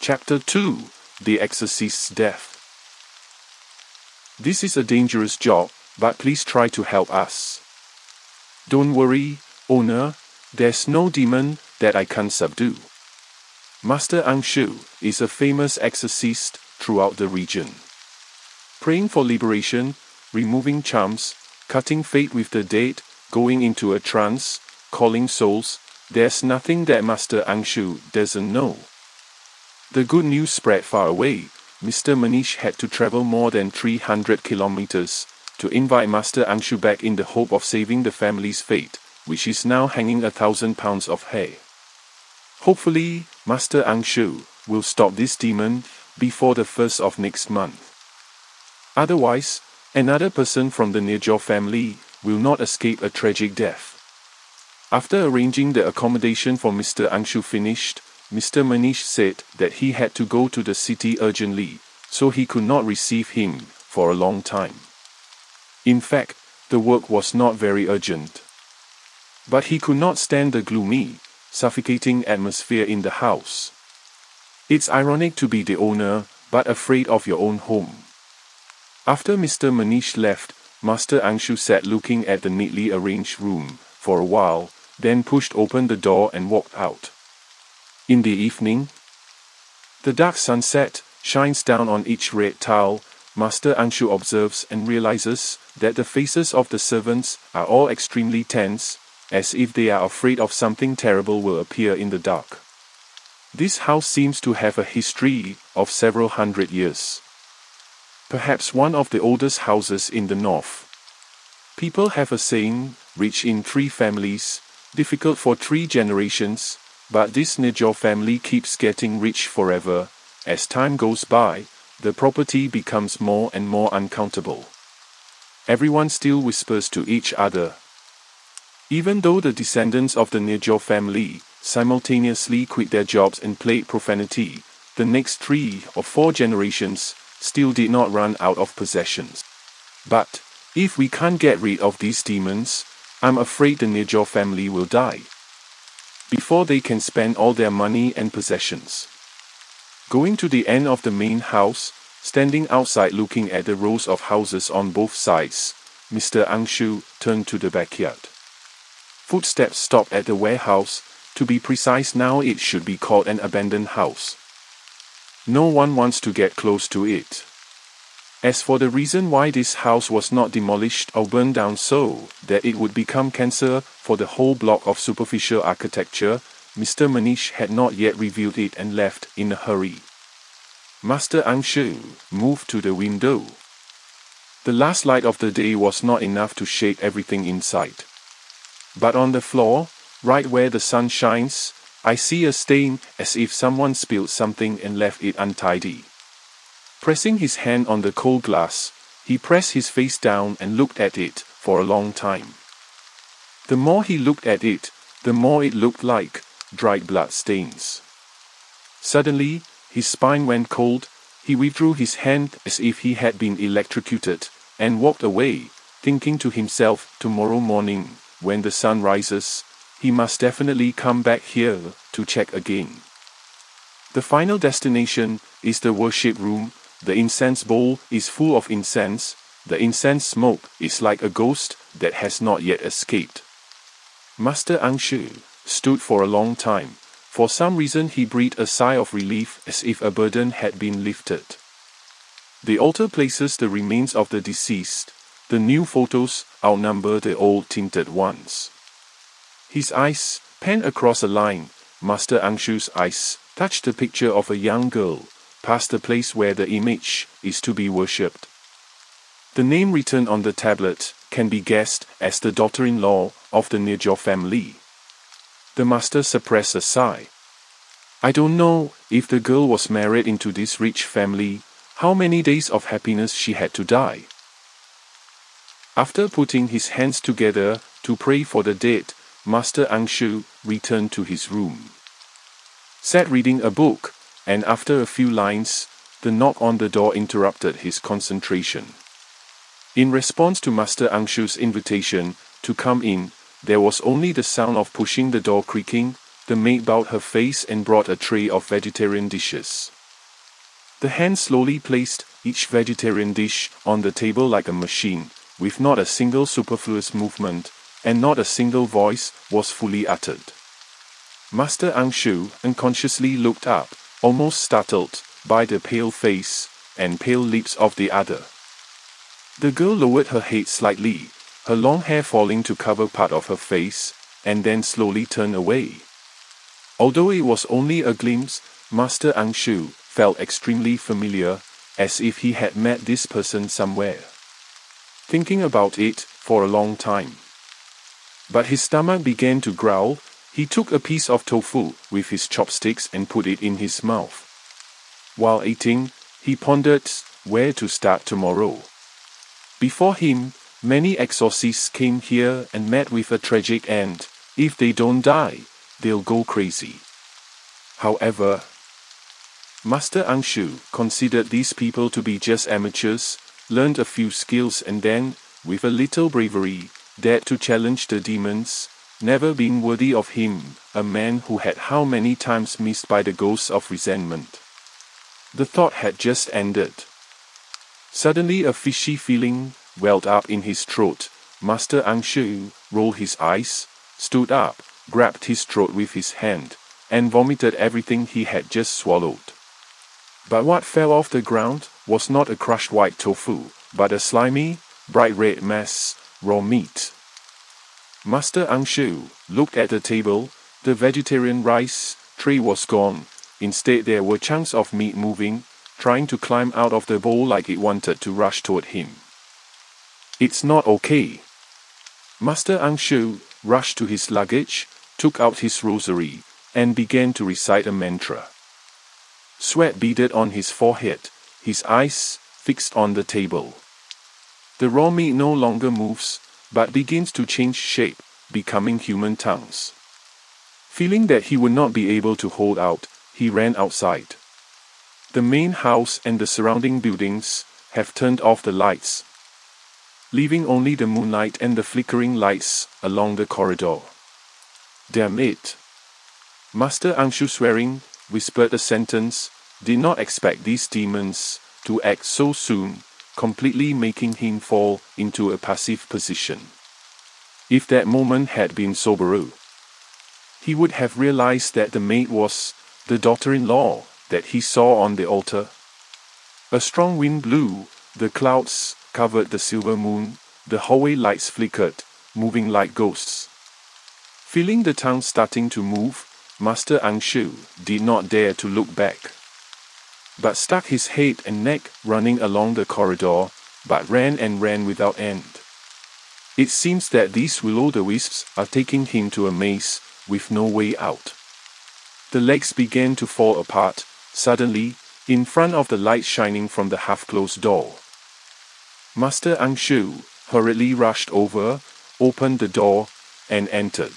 Chapter 2: The Exorcist's Death. This is a dangerous job, but please try to help us. Don't worry, owner, there's no demon that I can't subdue. Master Angshu is a famous exorcist throughout the region. Praying for liberation, removing charms, cutting fate with the dead, going into a trance, calling souls, there's nothing that Master Angshu doesn't know. The good news spread far away. Mr. Manish had to travel more than 300 kilometers to invite Master Angshu back in the hope of saving the family's fate, which is now hanging 1,000 pounds of hair. Hopefully, Master Angshu will stop this demon before the 1st of next month. Otherwise, another person from the Nirjor family will not escape a tragic death. After arranging the accommodation for Mr. Angshu finished, Mr. Manish said that he had to go to the city urgently, so he could not receive him for a long time. In fact, the work was not very urgent. But he could not stand the gloomy, suffocating atmosphere in the house. It's ironic to be the owner, but afraid of your own home. After Mr. Manish left, Master Angshu sat looking at the neatly arranged room for a while, then pushed open the door and walked out. In the evening, the dark sunset shines down on each red tile. Master Angshu observes and realizes that the faces of the servants are all extremely tense, as if they are afraid of something terrible will appear in the dark. This house seems to have a history of several hundred years. Perhaps one of the oldest houses in the north. People have a saying, rich in 3 families, difficult for 3 generations. But this Nirjor family keeps getting rich forever. As time goes by, the property becomes more and more uncountable. Everyone still whispers to each other. Even though the descendants of the Nirjor family simultaneously quit their jobs and played profanity, the next 3 or 4 generations still did not run out of possessions. But if we can't get rid of these demons, I'm afraid the Nirjor family will die before they can spend all their money and possessions. Going to the end of the main house, standing outside looking at the rows of houses on both sides, Mr. Angshu turned to the backyard. Footsteps stopped at the warehouse. To be precise, now it should be called an abandoned house. No one wants to get close to it. As for the reason why this house was not demolished or burned down so that it would become cancer for the whole block of superficial architecture, Mr. Manish had not yet revealed it and left in a hurry. Master Angshu moved to the window. The last light of the day was not enough to shade everything in sight. But on the floor, right where the sun shines, I see a stain as if someone spilled something and left it untidy. Pressing his hand on the cold glass, he pressed his face down and looked at it for a long time. The more he looked at it, the more it looked like dried blood stains. Suddenly, his spine went cold. He withdrew his hand as if he had been electrocuted, and walked away, thinking to himself, tomorrow morning, when the sun rises, he must definitely come back here to check again. The final destination is the worship room. The incense bowl is full of incense. The incense smoke is like a ghost that has not yet escaped. Master Angshu stood for a long time. For some reason he breathed a sigh of relief as if a burden had been lifted. The altar places the remains of the deceased. The new photos outnumber the old tinted ones. His eyes panned across a line. Master Angshu's eyes touched the picture of a young girl, past the place where the image is to be worshipped. The name written on the tablet can be guessed as the daughter-in-law of the Nirjor family. The master suppressed a sigh. I don't know if the girl was married into this rich family, how many days of happiness she had to die. After putting his hands together to pray for the dead, Master Angshu returned to his room. Sat reading a book, and after a few lines, the knock on the door interrupted his concentration. In response to Master Angshu's invitation to come in, there was only the sound of pushing the door creaking. the maid bowed her face and brought a tray of vegetarian dishes. The hand slowly placed each vegetarian dish on the table like a machine, with not a single superfluous movement, and not a single voice was fully uttered. Master Angshu unconsciously looked up, almost startled by the pale face and pale lips of the other. The girl lowered her head slightly, her long hair falling to cover part of her face, and then slowly turned away. Although it was only a glimpse, Master Angshu felt extremely familiar, as if he had met this person somewhere. Thinking about it for a long time. But his stomach began to growl. He took a piece of tofu with his chopsticks and put it in his mouth. While eating, he pondered where to start tomorrow. Before him, many exorcists came here and met with a tragic end. If they don't die, they'll go crazy. However, Master Angshu considered these people to be just amateurs, learned a few skills and then, with a little bravery, dared to challenge the demons, never being worthy of him, a man who had how many times missed by the ghosts of resentment. The thought had just ended. Suddenly a fishy feeling welled up in his throat. Master Angshu rolled his eyes, stood up, grabbed his throat with his hand, and vomited everything he had just swallowed. But what fell off the ground was not a crushed white tofu, but a slimy, bright red mass, raw meat. Master Angshu looked at the table. The vegetarian rice tray was gone. Instead there were chunks of meat moving, trying to climb out of the bowl like it wanted to rush toward him. It's not okay. Master Angshu rushed to his luggage, took out his rosary, and began to recite a mantra. Sweat beaded on his forehead, his eyes fixed on the table. The raw meat no longer moves, but begins to change shape, becoming human tongues. Feeling that he would not be able to hold out, he ran outside. The main house and the surrounding buildings have turned off the lights, leaving only the moonlight and the flickering lights along the corridor. Damn it! Master Angshu, swearing, whispered a sentence, did not expect these demons to act so soon, completely making him fall into a passive position. If that moment had been soberer, he would have realized that the maid was the daughter-in-law that he saw on the altar. A strong wind blew, the clouds covered the silver moon, the hallway lights flickered, moving like ghosts. Feeling the tongue starting to move, Master Angshu did not dare to look back, but stuck his head and neck running along the corridor, but ran and ran without end. It seems that these will-o'-the-wisps are taking him to a maze with no way out. The legs began to fall apart, suddenly, in front of the light shining from the half-closed door. Master Angshu hurriedly rushed over, opened the door, and entered.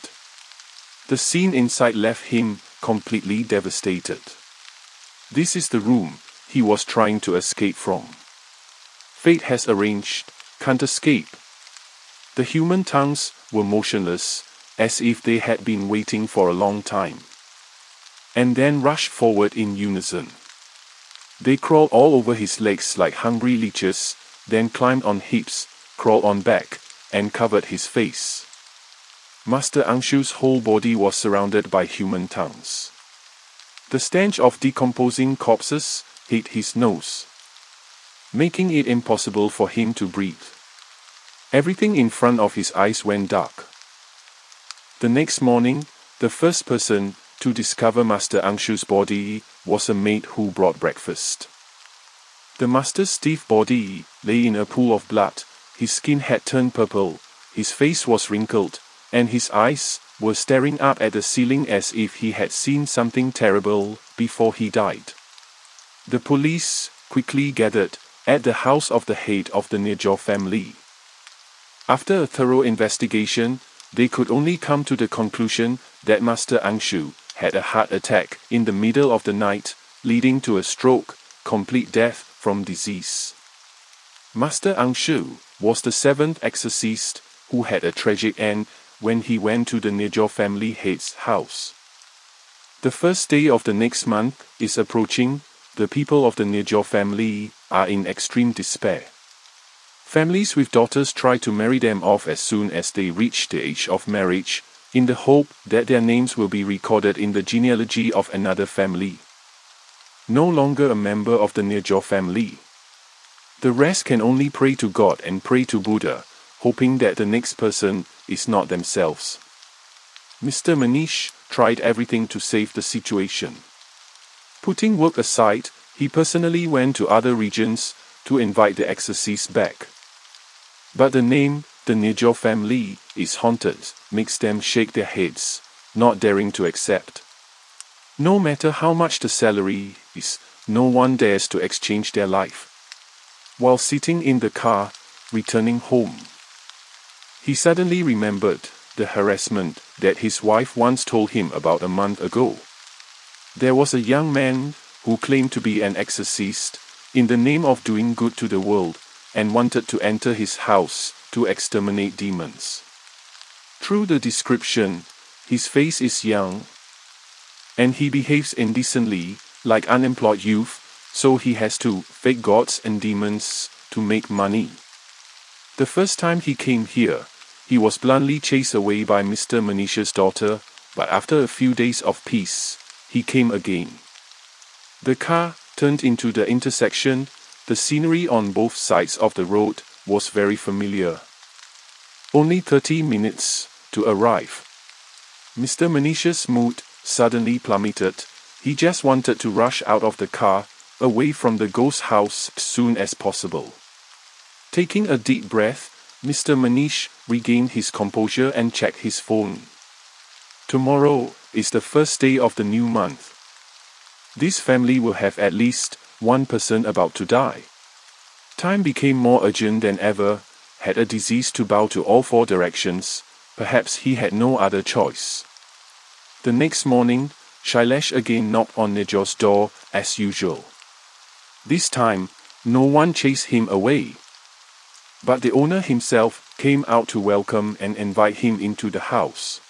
The scene inside left him completely devastated. This is the room he was trying to escape from. Fate has arranged, can't escape. The human tongues were motionless, as if they had been waiting for a long time, and then rushed forward in unison. They crawled all over his legs like hungry leeches, then climbed on hips, crawled on back, and covered his face. Master Angshu's whole body was surrounded by human tongues. The stench of decomposing corpses hit his nose, making it impossible for him to breathe. Everything in front of his eyes went dark. The next morning, the first person to discover Master Angshu's body was a maid who brought breakfast. The master's stiff body lay in a pool of blood, his skin had turned purple, his face was wrinkled, and his eyes were staring up at the ceiling as if he had seen something terrible before he died. The police quickly gathered at the house of the head of the Nirjor family. After a thorough investigation, they could only come to the conclusion that Master Angshu had a heart attack in the middle of the night, leading to a stroke, complete death from disease. Master Angshu was the seventh exorcist who had a tragic end when he went to the Nirjor family head's house. The first day of the next month is approaching. The people of the Nirjor family are in extreme despair. Families with daughters try to marry them off as soon as they reach the age of marriage, in the hope that their names will be recorded in the genealogy of another family. No longer a member of the Nirjor family. The rest can only pray to God and pray to Buddha, hoping that the next person is not themselves. Mr. Manish tried everything to save the situation. Putting work aside, he personally went to other regions to invite the exorcist back. But the name, the Nirjor family, is haunted, makes them shake their heads, not daring to accept. No matter how much the salary is, no one dares to exchange their life. While sitting in the car, returning home, he suddenly remembered the harassment that his wife once told him about a month ago. There was a young man who claimed to be an exorcist, in the name of doing good to the world, and wanted to enter his house to exterminate demons. Through the description, his face is young, and he behaves indecently, like unemployed youth, so he has to fake gods and demons to make money. The first time he came here, he was bluntly chased away by Mr. Manish's daughter, but after a few days of peace, he came again. The car turned into the intersection. The scenery on both sides of the road was very familiar. Only 30 minutes to arrive. Mr. Manish's mood suddenly plummeted. He just wanted to rush out of the car, away from the ghost house as soon as possible. Taking a deep breath, Mr. Manish regained his composure and checked his phone. Tomorrow is the first day of the new month. This family will have at least one person about to die. Time became more urgent than ever. Had a disease to bow to all four directions, perhaps he had no other choice. The next morning, Shailesh again knocked on Nirjor's door, as usual. This time, no one chased him away. But the owner himself came out to welcome and invite him into the house.